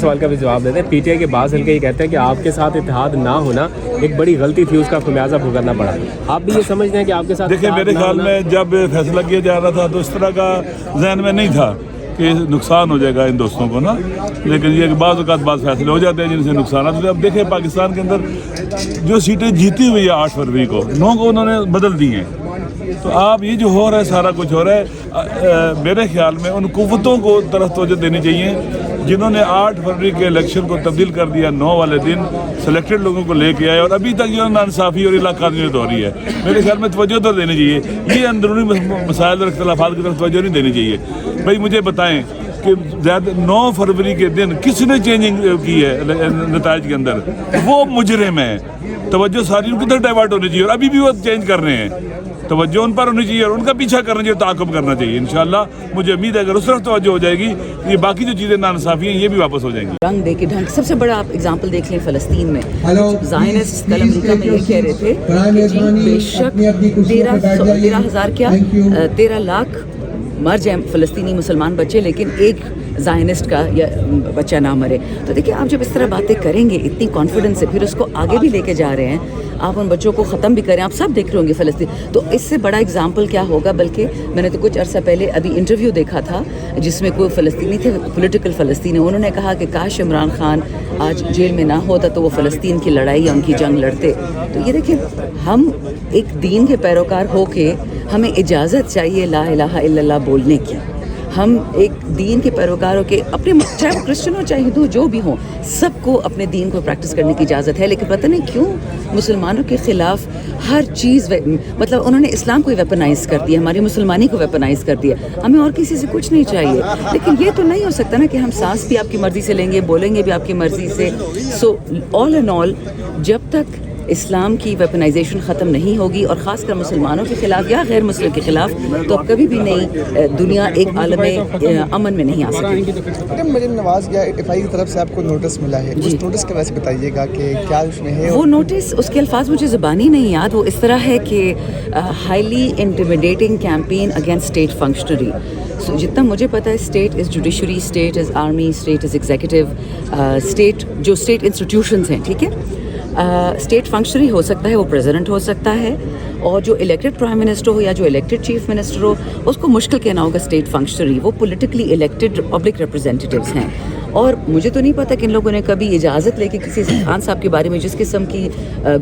सवाल का भी जवाब देते हैं। पीटीआई के बाज़ हल्के ये कहते हैं कि आपके साथ इत्तेहाद ना होना एक बड़ी गलती थी, उसका खुमियाजा भुगतना पड़ा। आप भी ये समझते हैं कि आपके साथ? देखिए, मेरे ख्याल में जब फैसला किया जा रहा था तो इस तरह का जहन में नहीं था कि नुकसान हो जाएगा इन दोस्तों को ना, लेकिन ये बाज़ फैसले हो जाते हैं जिनसे नुकसान है। अब देखें, पाकिस्तान के अंदर जो सीटें जीती हुई है 8 फरवरी को 9 को उन्होंने बदल दी हैं। तो आप ये जो हो रहा है, सारा कुछ हो रहा है, मेरे ख्याल में उन कुव्वतों को तरफ तवज्जो देनी चाहिए जिन्होंने 8 फरवरी के इलेक्शन को तब्दील कर दिया 9 वाले दिन, सिलेक्टेड लोगों को लेके आए और अभी तक जो नाइंसाफ़ी और इलाक़ानियत हो रही है। मेरे ख्याल में तवज्जो तो देनी चाहिए, ये अंदरूनी मसाइल और इख्तिलाफ़ात की तरफ तवज्जो नहीं देनी चाहिए। भाई मुझे बताएं कि 9 फरवरी के दिन किसने चेंजिंग की है नताइज के अंदर? वो मुजरिम है। तवज्जो सारी उनकी तरफ डाइवर्ट होनी चाहिए और अभी भी वो चेंज कर रहे हैं। तवज्जो उन पर होनी चाहिए और उनका पीछा करना चाहिए, ताक़ुब करना चाहिए। इंशाअल्लाह मुझे उम्मीद है अगर उस तरफ तवज्जो हो जाएगी, ये बाकी जो चीज़ें नाइंसाफ़ी हैं ये भी वापस हो जाएंगी। रंग दे के ढंग, सबसे बड़ा आप एग्जाम्पल देख लें फ़लस्तीन में, ज़ायनिस्ट कल अमेरिका में ये कह रहे थे कि जी बेशक 13 लाख मर जाए फ़लस्तीनी मुसलमान बच्चे, लेकिन एक ज़ायनिस्ट का या बच्चा ना मरे। तो देखिए, आप जब इस तरह बातें करेंगे इतनी कॉन्फिडेंस से, फिर उसको आगे भी लेके जा रहे हैं, आप उन बच्चों को ख़त्म भी करें, आप सब देख रहे होंगे फ़लस्तीन, तो इससे बड़ा एग्जाम्पल क्या होगा। बल्कि मैंने तो कुछ अर्सा पहले अभी इंटरव्यू देखा था जिसमें कोई फ़लस्तीनी थे, पॉलिटिकल फ़लस्तीनी, उन्होंने कहा कि काश इमरान खान आज जेल में ना होता तो वो फ़लस्तीन की लड़ाई या उनकी जंग लड़ते। तो ये देखिए, हम एक दीन के पैरोकार हो के हमें इजाज़त चाहिए ला इलाहा इल्लल्लाह बोलने की। हम एक दीन के पैरोकारों के अपने, चाहे वो क्रिश्चियन हो चाहे हिंदू जो भी हो, सबको अपने दीन को प्रैक्टिस करने की इजाज़त है। लेकिन पता नहीं क्यों मुसलमानों के ख़िलाफ़ हर चीज़, मतलब उन्होंने इस्लाम को वेपनाइज़ कर दिया, हमारी मुसलमानी को वेपनाइज़ कर दिया। हमें और किसी से कुछ नहीं चाहिए। लेकिन ये तो नहीं हो सकता ना कि हम सांस भी आपकी मर्ज़ी से लेंगे, बोलेंगे भी आपकी मर्ज़ी से। सो ऑल एंड ऑल, जब तक इस्लाम की वेपनाइजेशन ख़त्म नहीं होगी और ख़ासकर मुसलमानों के ख़िलाफ़ या गैर मुस्लिम के ख़िलाफ़, तो अब कभी भी नहीं दुनिया एक आलम अमन में नहीं आ सकेगी। मैडम, मरीम नवाज़ या एफआई की तरफ से आपको नोटिस मिला है, उस नोटिस के वजह से बताइएगा कि क्या उसमें है। वो नोटिस, उसके अल्फाज मुझे ज़बानी नहीं याद, वो इस तरह है कि highly intimidating campaign against state functionary. So जितना मुझे पता है, state is judiciary, state is army, state is executive, state जो स्टेट इंस्टीट्यूशंस हैं, ठीक है। स्टेट फंक्शनरी हो सकता है, वो प्रेसिडेंट हो सकता है, और जो इलेक्टेड प्राइम मिनिस्टर हो या जो इलेक्टेड चीफ मिनिस्टर हो, उसको मुश्किल कहना होगा स्टेट फंक्शनरी। वो पॉलिटिकली इलेक्टेड पब्लिक रिप्रेजेंटेटिव्स हैं। और मुझे तो नहीं पता कि इन लोगों ने कभी इजाज़त लेके किसी खान साहब के बारे में जिस किस्म की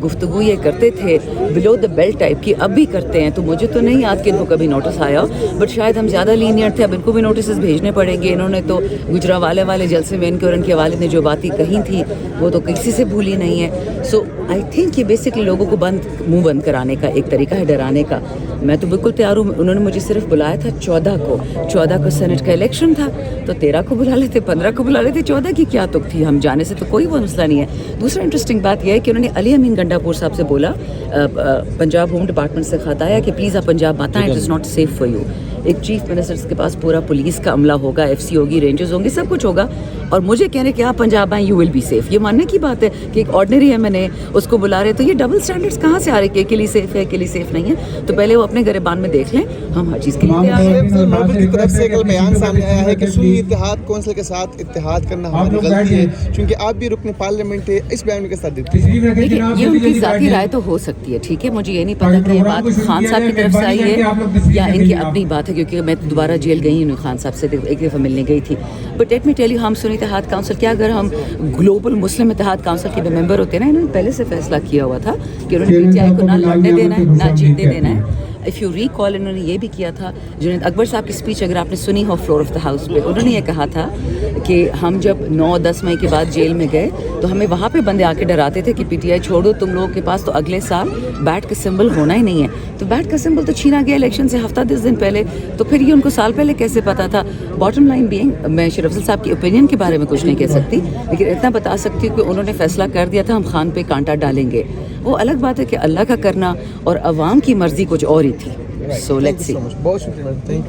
गुफ्तगू ये करते थे, बिलो द बेल्ट टाइप की, अब भी करते हैं। तो मुझे तो नहीं याद कि इनको कभी नोटिस आया, बट शायद हम ज़्यादा लीनियर थे, अब इनको भी नोटिस भेजने पड़ेंगे। इन्होंने तो गुजरावाले वाले जलसे में इनके और इनके वालिद ने जो बातें कही थी वो तो किसी से भूली नहीं है। सो आई थिंक ये बेसिकली लोगों को मुँह बंद कराने का एक तरीका है, डराने का। मैं तो बिल्कुल तैयार हूँ। उन्होंने मुझे सिर्फ बुलाया था 14 को सेनेट का इलेक्शन था, तो 13 को बुला लेते, 15 को बुला लेते, 14 की क्या तुक थी, हम जाने से तो कोई वो मसला नहीं है। दूसरा इंटरेस्टिंग बात यह है कि उन्होंने अली अमीन गंडापुर साहब से बोला, पंजाब होम डिपार्टमेंट से खत आया कि प्लीज़ आप पंजाब मत आएं, it is not safe for you. एक चीफ मिनिस्टर के पास पूरा पुलिस का अमला होगा, FC होगी, रेंजर्स होंगे, सब कुछ होगा, और मुझे कह रहे कि आप पंजाब आएँ, यू विल बी सेफ। ये मानने की बात है कि एक ऑर्डिनरी MNA उसको बुला रहे, तो ये डबल स्टैंडर्ड्स कहाँ से आ रहे कि के लिए सेफ है, के लिए सेफ नहीं है। तो पहले वो अपने गिरबान में देख लें, हम हर चीज़ के लिए तैयार हैं। महबूब की तरफ से कल बयान सामने आया है कि सुन्नी इत्तेहाद कौंसिल के साथ इत्तेहाद करना हमारी गलती है, क्योंकि आप भी रुकन पार्लियामेंट है। इस बयान में के साथ देती है। देखिए, ये उनकी ज़ाती राय तो हो सकती है, ठीक है। मुझे ये नहीं पता कि ये बात खान साहब की तरफ से आई है या इनकी अपनी बात है, क्योंकि मैं दोबारा जेल गई हूँ, खान साहब से एक दफ़ा मिलने गई थी। But let me tell you, हम सुन्नी इत्तेहाद काउंसिल, क्या अगर हम ग्लोबल मुस्लिम इत्तेहाद काउंसिल के मेंबर होते ना, इन्होंने पहले से फैसला किया हुआ था कि उन्होंने PTI को ना लड़ने देना है, ना जीतने देना है। इफ़ यू रिकॉल, इन्होंने ये भी किया था, जुनैद अकबर साहब की स्पीच अगर आपने सुनी हो फ्लोर ऑफ द हाउस पे, उन्होंने ये कहा था कि हम जब 9-10 मई के बाद जेल में गए तो हमें वहाँ पे बंदे आके डराते थे कि PTI छोड़ो, तुम लोगों के पास तो अगले साल बैट का सिंबल होना ही नहीं है। तो बैट का सिंबल तो छीना गया इलेक्शन से हफ्ता 10 दिन पहले, तो फिर ये उनको साल पहले कैसे पता था। बॉटम लाइन बीइंग, मैं शेर अफजल साहब की ओपिनियन के बारे में कुछ नहीं कह सकती, लेकिन इतना बता सकती हूँ कि उन्होंने फैसला कर दिया था हम खान पे कांटा डालेंगे। वो अलग बात है कि अल्लाह का करना और अवाम की मर्जी कुछ और ही थी। So let's see. बहुत शुक्रिया।